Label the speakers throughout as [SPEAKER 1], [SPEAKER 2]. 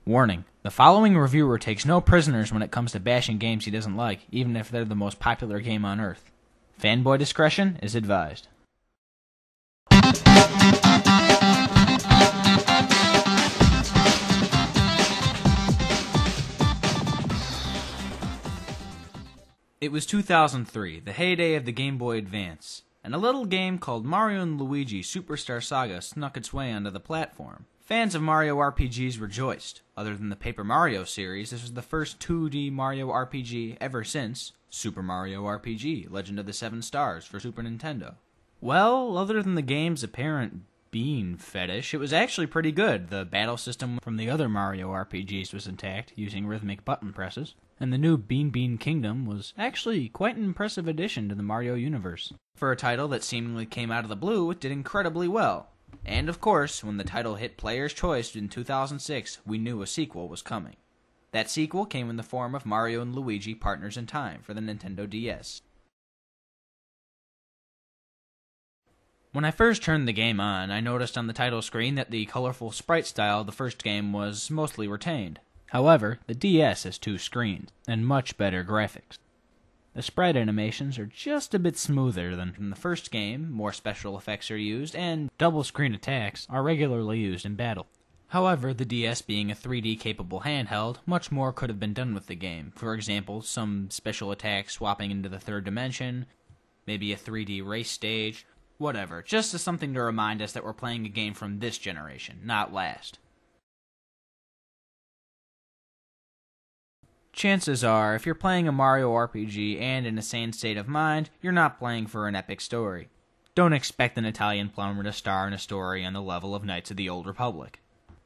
[SPEAKER 1] Warning: the following reviewer takes no prisoners when it comes to bashing games he doesn't like, even if they're the most popular game on Earth. Fanboy discretion is advised. It was 2003, the heyday of the Game Boy Advance, and a little game called Mario and Luigi Superstar Saga snuck its way onto the platform. Fans of Mario RPGs rejoiced. Other than the Paper Mario series, this was the first 2D Mario RPG ever since Super Mario RPG, Legend of the Seven Stars for Super Nintendo. Well, other than the game's apparent bean fetish, it was actually pretty good. The battle system from the other Mario RPGs was intact, using rhythmic button presses, and the new Bean Kingdom was actually quite an impressive addition to the Mario universe. For a title that seemingly came out of the blue, it did incredibly well. And of course, when the title hit Player's Choice in 2006, we knew a sequel was coming. That sequel came in the form of Mario and Luigi Partners in Time for the Nintendo DS. When I first turned the game on, I noticed on the title screen that the colorful sprite style of the first game was mostly retained. However, the DS has two screens, and much better graphics. The sprite animations are just a bit smoother than from the first game, more special effects are used, and double-screen attacks are regularly used in battle. However, the DS being a 3D-capable handheld, much more could have been done with the game. For example, some special attacks swapping into the third dimension, maybe a 3D race stage, whatever, just as something to remind us that we're playing a game from this generation, not last. Chances are, if you're playing a Mario RPG and in a sane state of mind, you're not playing for an epic story. Don't expect an Italian plumber to star in a story on the level of Knights of the Old Republic.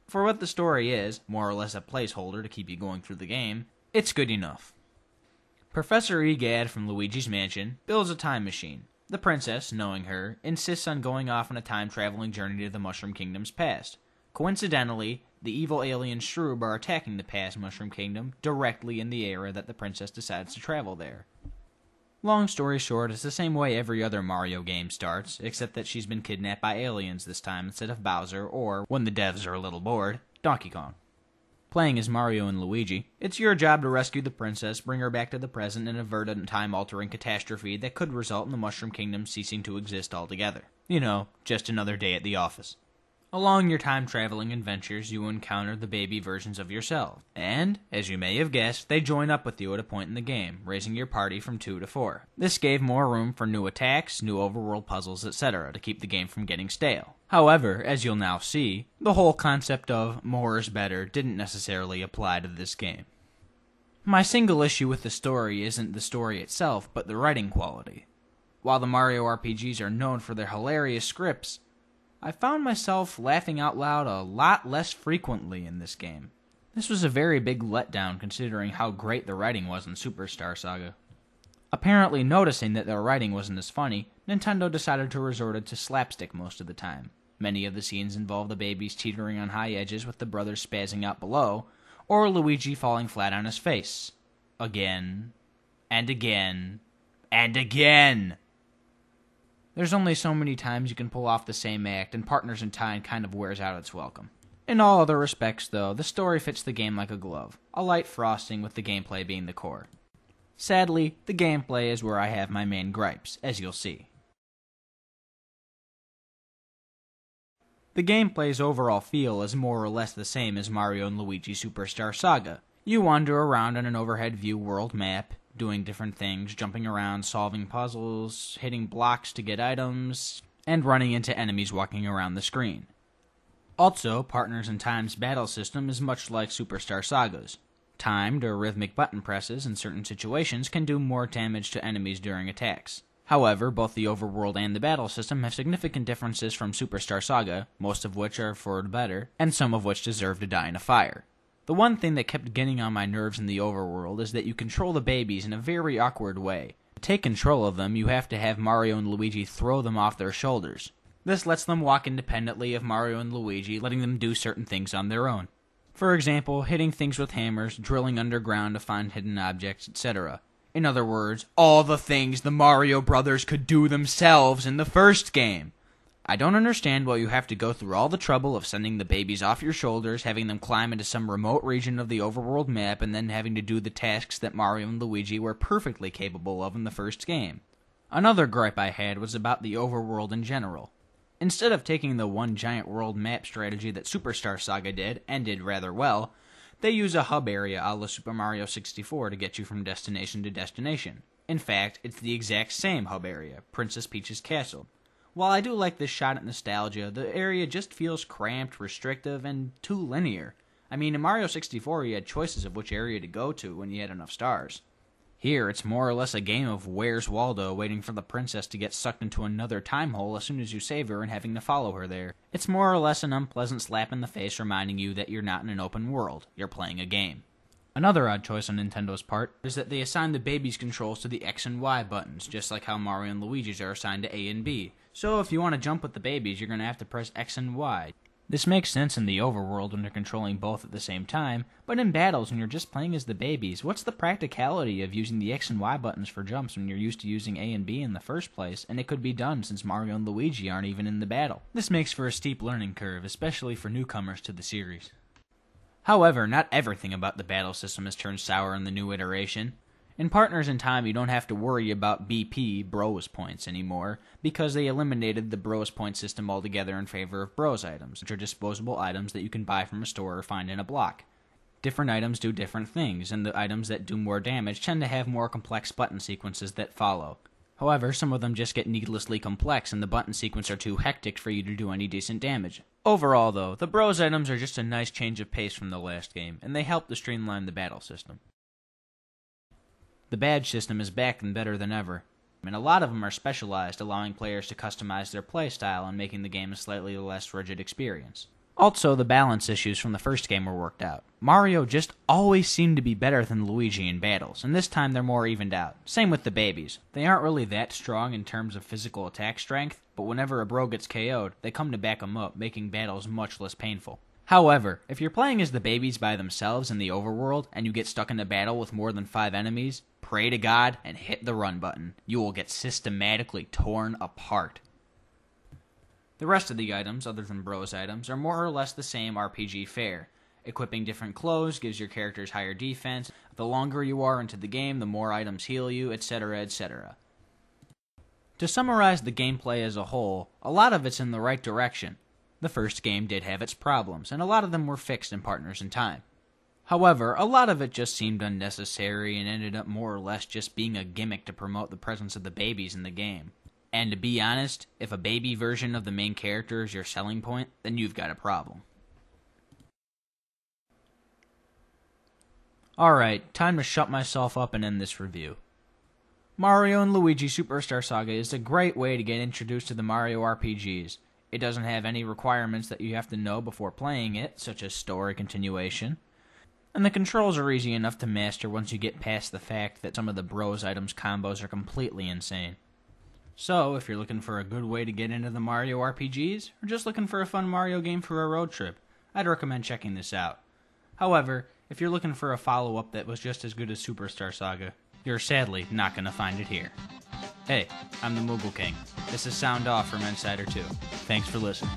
[SPEAKER 1] For what the story is, more or less a placeholder to keep you going through the game, it's good enough. Professor Egad from Luigi's Mansion builds a time machine. The princess, knowing her, insists on going off on a time-traveling journey to the Mushroom Kingdom's past. Coincidentally, the evil alien Shroob are attacking the past Mushroom Kingdom directly in the era that the princess decides to travel there. Long story short, it's the same way every other Mario game starts, except that she's been kidnapped by aliens this time instead of Bowser or, when the devs are a little bored, Donkey Kong. Playing as Mario and Luigi, it's your job to rescue the princess, bring her back to the present, and avert a time-altering catastrophe that could result in the Mushroom Kingdom ceasing to exist altogether. You know, just another day at the office. Along your time-traveling adventures, you encounter the baby versions of yourself, and, as you may have guessed, they join up with you at a point in the game, raising your party from 2 to 4. This gave more room for new attacks, new overworld puzzles, etc. to keep the game from getting stale. However, as you'll now see, the whole concept of more is better didn't necessarily apply to this game. My single issue with the story isn't the story itself, but the writing quality. While the Mario RPGs are known for their hilarious scripts, I found myself laughing out loud a lot less frequently in this game. This was a very big letdown considering how great the writing was in Superstar Saga. Apparently noticing that their writing wasn't as funny, Nintendo decided to resort to slapstick most of the time. Many of the scenes involve the babies teetering on high edges with the brothers spazzing out below, or Luigi falling flat on his face. Again, and again, and again! There's only so many times you can pull off the same act, and Partners in Time kind of wears out its welcome. In all other respects, though, the story fits the game like a glove, a light frosting with the gameplay being the core. Sadly, the gameplay is where I have my main gripes, as you'll see. The gameplay's overall feel is more or less the same as Mario and Luigi Superstar Saga. You wander around on an overhead view world map, doing different things, jumping around, solving puzzles, hitting blocks to get items, and running into enemies walking around the screen. Also, Partners in Time's battle system is much like Superstar Saga's. Timed or rhythmic button presses in certain situations can do more damage to enemies during attacks. However, both the overworld and the battle system have significant differences from Superstar Saga, most of which are for the better, and some of which deserve to die in a fire. The one thing that kept getting on my nerves in the overworld is that you control the babies in a very awkward way. To take control of them, you have to have Mario and Luigi throw them off their shoulders. This lets them walk independently of Mario and Luigi, letting them do certain things on their own. For example, hitting things with hammers, drilling underground to find hidden objects, etc. In other words, all the things the Mario brothers could do themselves in the first game. I don't understand why you have to go through all the trouble of sending the babies off your shoulders, having them climb into some remote region of the overworld map, and then having to do the tasks that Mario and Luigi were perfectly capable of in the first game. Another gripe I had was about the overworld in general. Instead of taking the one giant world map strategy that Superstar Saga did, and did rather well, they use a hub area a la Super Mario 64 to get you from destination to destination. In fact, it's the exact same hub area, Princess Peach's Castle. While I do like this shot at nostalgia, the area just feels cramped, restrictive, and too linear. I mean, in Mario 64 you had choices of which area to go to when you had enough stars. Here, it's more or less a game of Where's Waldo, waiting for the princess to get sucked into another time hole as soon as you save her and having to follow her there. It's more or less an unpleasant slap in the face reminding you that you're not in an open world, you're playing a game. Another odd choice on Nintendo's part is that they assign the baby's controls to the X and Y buttons, just like how Mario and Luigi's are assigned to A and B. So if you want to jump with the babies, you're going to have to press X and Y. This makes sense in the overworld when you're controlling both at the same time, but in battles when you're just playing as the babies, what's the practicality of using the X and Y buttons for jumps when you're used to using A and B in the first place, and it could be done since Mario and Luigi aren't even in the battle? This makes for a steep learning curve, especially for newcomers to the series. However, not everything about the battle system has turned sour in the new iteration. In Partners in Time, you don't have to worry about BP, Bros points, anymore, because they eliminated the Bros point system altogether in favor of Bros items, which are disposable items that you can buy from a store or find in a block. Different items do different things, and the items that do more damage tend to have more complex button sequences that follow. However, some of them just get needlessly complex and the button sequence are too hectic for you to do any decent damage. Overall though, the Bros items are just a nice change of pace from the last game, and they help to streamline the battle system. The badge system is back and better than ever, and a lot of them are specialized, allowing players to customize their playstyle and making the game a slightly less rigid experience. Also, the balance issues from the first game were worked out. Mario just always seemed to be better than Luigi in battles, and this time they're more evened out. Same with the babies. They aren't really that strong in terms of physical attack strength, but whenever a bro gets KO'd, they come to back him up, making battles much less painful. However, if you're playing as the babies by themselves in the overworld, and you get stuck in a battle with more than 5 enemies, pray to God and hit the run button. You will get systematically torn apart. The rest of the items, other than Bros items, are more or less the same RPG fare. Equipping different clothes gives your characters higher defense, the longer you are into the game, the more items heal you, etc., etc. To summarize the gameplay as a whole, a lot of it's in the right direction. The first game did have its problems, and a lot of them were fixed in Partners in Time. However, a lot of it just seemed unnecessary and ended up more or less just being a gimmick to promote the presence of the babies in the game. And to be honest, if a baby version of the main character is your selling point, then you've got a problem. Alright, time to shut myself up and end this review. Mario and Luigi Superstar Saga is a great way to get introduced to the Mario RPGs. It doesn't have any requirements that you have to know before playing it, such as story continuation. And the controls are easy enough to master once you get past the fact that some of the Bros items combos are completely insane. So, if you're looking for a good way to get into the Mario RPGs, or just looking for a fun Mario game for a road trip, I'd recommend checking this out. However, if you're looking for a follow-up that was just as good as Superstar Saga, you're sadly not going to find it here. Hey, I'm the Moogle King. This is Sound Off from Insider 2. Thanks for listening.